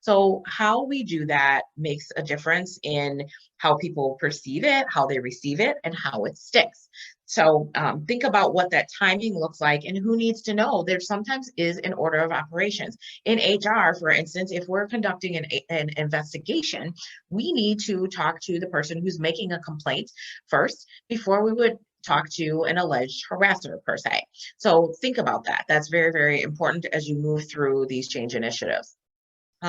So how we do that makes a difference in how people perceive it, how they receive it, and how it sticks. So think about what that timing looks like and who needs to know. There sometimes is an order of operations. In HR, for instance, if we're conducting an investigation, we need to talk to the person who's making a complaint first before we would talk to an alleged harasser per se. So think about that. That's very, very important as you move through these change initiatives.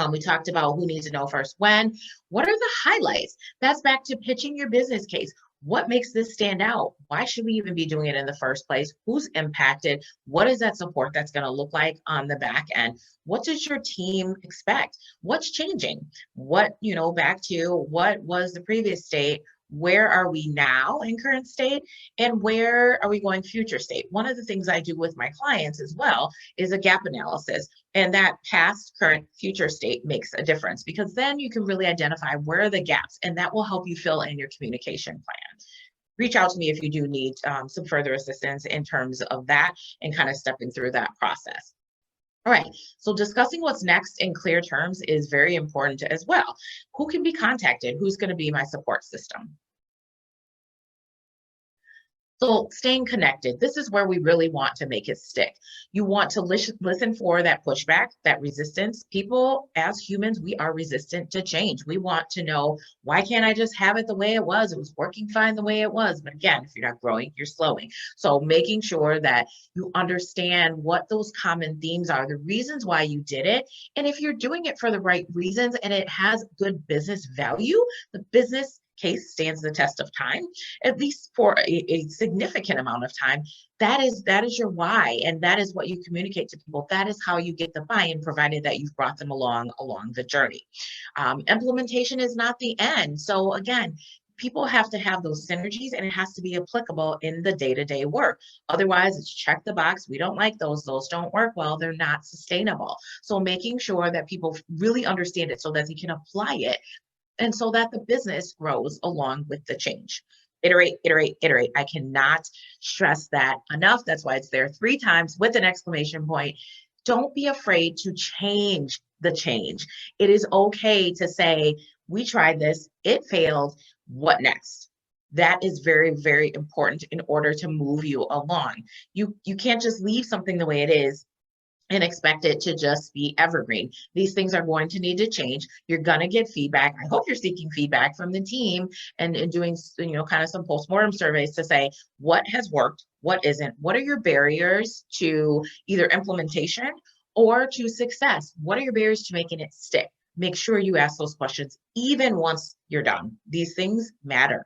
We talked about who needs to know first when. What are the highlights? That's back to pitching your business case. What makes this stand out? Why should we even be doing it in the first place? Who's impacted? What is that support that's going to look like on the back end? What does your team expect? What's changing? What, back to what was the previous state? Where are we now in current state? And where are we going future state? One of the things I do with my clients as well is a gap analysis. And that past, current, future state makes a difference because then you can really identify where are the gaps, and that will help you fill in your communication plan. Reach out to me if you do need some further assistance in terms of that and kind of stepping through that process. All right, so discussing what's next in clear terms is very important as well. Who can be contacted? Who's going to be my support system? So staying connected, this is where we really want to make it stick. You want to listen for that pushback, that resistance. People, as humans, we are resistant to change. We want to know, why can't I just have it the way it was? It was working fine the way it was. But again, if you're not growing, you're slowing. So making sure that you understand what those common themes are, the reasons why you did it. And if you're doing it for the right reasons and it has good business value, the business case stands the test of time, at least for a significant amount of time. That is your why, and that is what you communicate to people. That is how you get the buy-in, provided that you've brought them along the journey. Implementation is not the end. So again, people have to have those synergies, and it has to be applicable in the day-to-day work. Otherwise, it's check the box. We don't like those. Those don't work well. They're not sustainable. So making sure that people really understand it so that they can apply it, and so that the business grows along with the change. Iterate, iterate, iterate. I cannot stress that enough. That's why it's there 3 times with an exclamation point. Don't be afraid to change the change. It is okay to say, we tried this, it failed, what next? That is very, very important in order to move you along. You can't just leave something the way it is and expect it to just be evergreen. These things are going to need to change. You're going to get feedback. I hope you're seeking feedback from the team and doing, kind of some postmortem surveys to say what has worked, what isn't, what are your barriers to either implementation or to success? What are your barriers to making it stick? Make sure you ask those questions even once you're done. These things matter.